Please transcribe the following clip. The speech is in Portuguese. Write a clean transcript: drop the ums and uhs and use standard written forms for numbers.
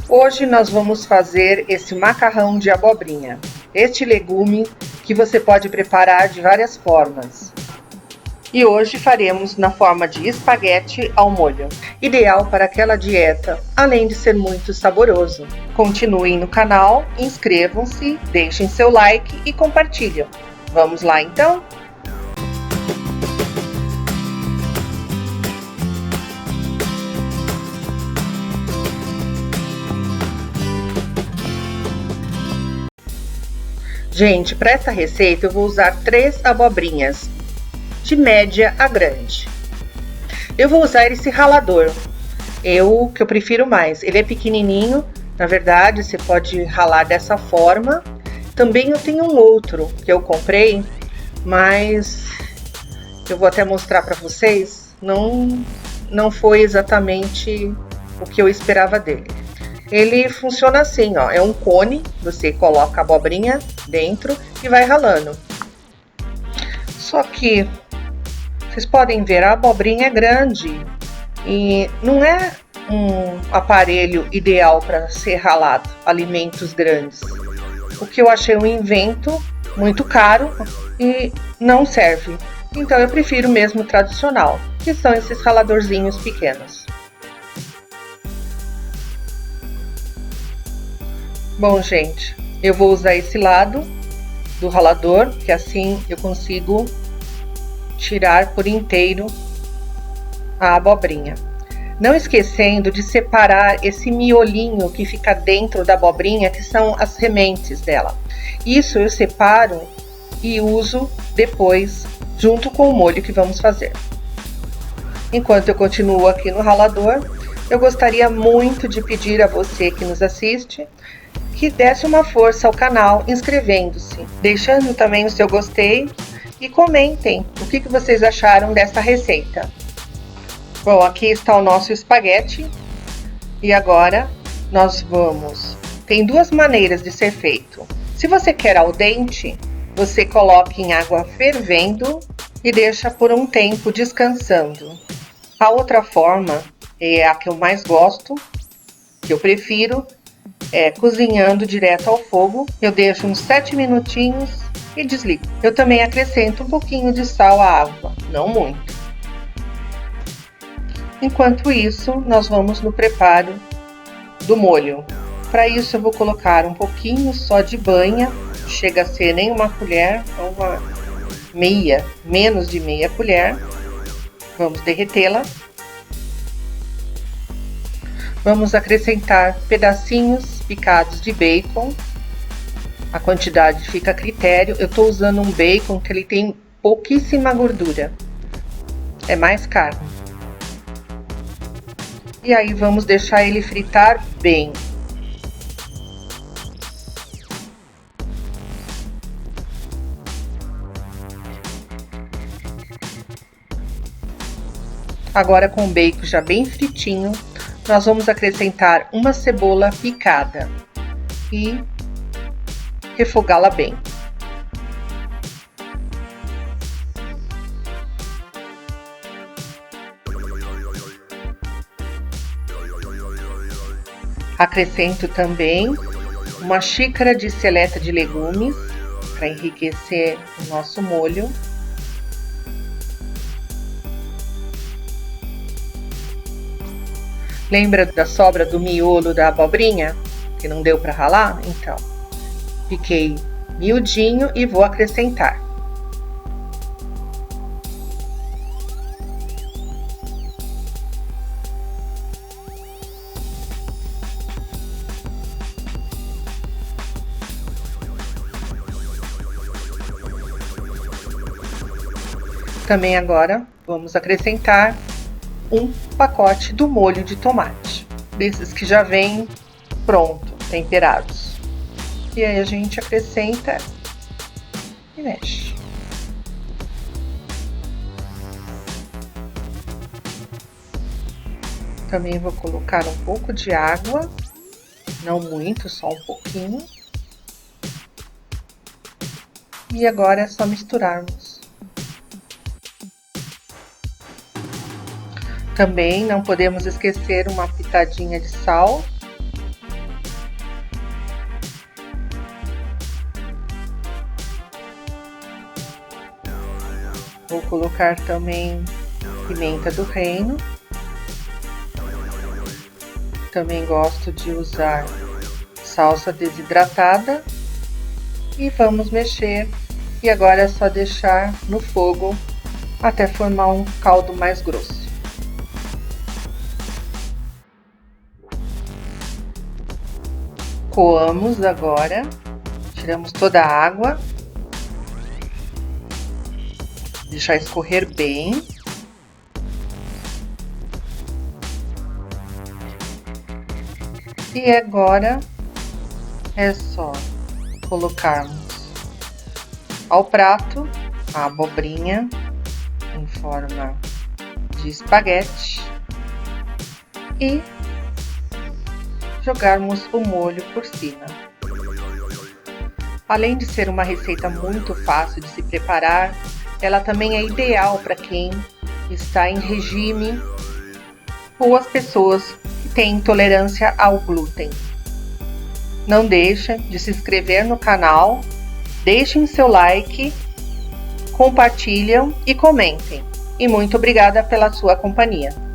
Hoje nós vamos fazer esse macarrão de abobrinha, este legume que você pode preparar de várias formas. E hoje faremos na forma de espaguete ao molho, ideal para aquela dieta, além de ser muito saboroso. Continuem no canal, inscrevam-se, deixem seu like e compartilhem. Vamos lá então? Gente, para essa receita eu vou usar 3 abobrinhas, de média a grande. Eu vou usar esse ralador, que eu prefiro mais. Ele é pequenininho, na verdade você pode ralar dessa forma. Também eu tenho um outro que eu comprei, mas eu vou até mostrar para vocês, não foi exatamente o que eu esperava dele. Ele funciona assim, ó, é um cone, você coloca a abobrinha dentro e vai ralando. Só que vocês podem ver, a abobrinha é grande e não é um aparelho ideal para ser ralado alimentos grandes. O que eu achei um invento muito caro e não serve. Então eu prefiro mesmo o tradicional, que são esses raladorzinhos pequenos. Bom, gente, eu vou usar esse lado do ralador, que assim eu consigo tirar por inteiro a abobrinha. Não esquecendo de separar esse miolinho que fica dentro da abobrinha, que são as sementes dela. Isso eu separo e uso depois, junto com o molho que vamos fazer. Enquanto eu continuo aqui no ralador, eu gostaria muito de pedir a você que nos assiste que desse uma força ao canal inscrevendo-se, deixando também o seu gostei e comentem o que vocês acharam dessa receita. Bom, aqui está o nosso espaguete e agora nós tem 2 maneiras de ser feito. Se você quer al dente, você coloca em água fervendo e deixa por um tempo descansando. A outra forma é a que eu mais gosto, que eu prefiro, é cozinhando direto ao fogo. Eu deixo uns 7 minutinhos e desligo. Eu também acrescento um pouquinho de sal à água, não muito. Enquanto isso, nós vamos no preparo do molho. Para isso eu vou colocar um pouquinho só de banha, chega a ser nem uma colher, menos de meia colher. Vamos derretê-la. Vamos acrescentar pedacinhos picados de bacon. A quantidade fica a critério. Eu estou usando um bacon que ele tem pouquíssima gordura. É mais carne. E aí vamos deixar ele fritar bem. Agora com o bacon já bem fritinho, nós vamos acrescentar uma cebola picada e refogá-la bem. Acrescento também uma xícara de seleta de legumes para enriquecer o nosso molho. Lembra da sobra do miolo da abobrinha, que não deu para ralar? Então, piquei miudinho e vou acrescentar. Também agora vamos acrescentar um pacote do molho de tomate, desses que já vem pronto, temperados. E aí a gente acrescenta e mexe. Também vou colocar um pouco de água, não muito, só um pouquinho. E agora é só misturarmos. Também não podemos esquecer uma pitadinha de sal Vou colocar também pimenta do reino. Também gosto de usar salsa desidratada. E vamos mexer. E agora é só deixar no fogo até formar um caldo mais grosso. Coamos agora, tiramos toda a água, deixar escorrer bem. E agora é só colocarmos ao prato a abobrinha em forma de espaguete e jogarmos o molho por cima. Além de ser uma receita muito fácil de se preparar, ela também é ideal para quem está em regime ou as pessoas que têm intolerância ao glúten. Não deixem de se inscrever no canal, deixem seu like, compartilhem e comentem. E muito obrigada pela sua companhia.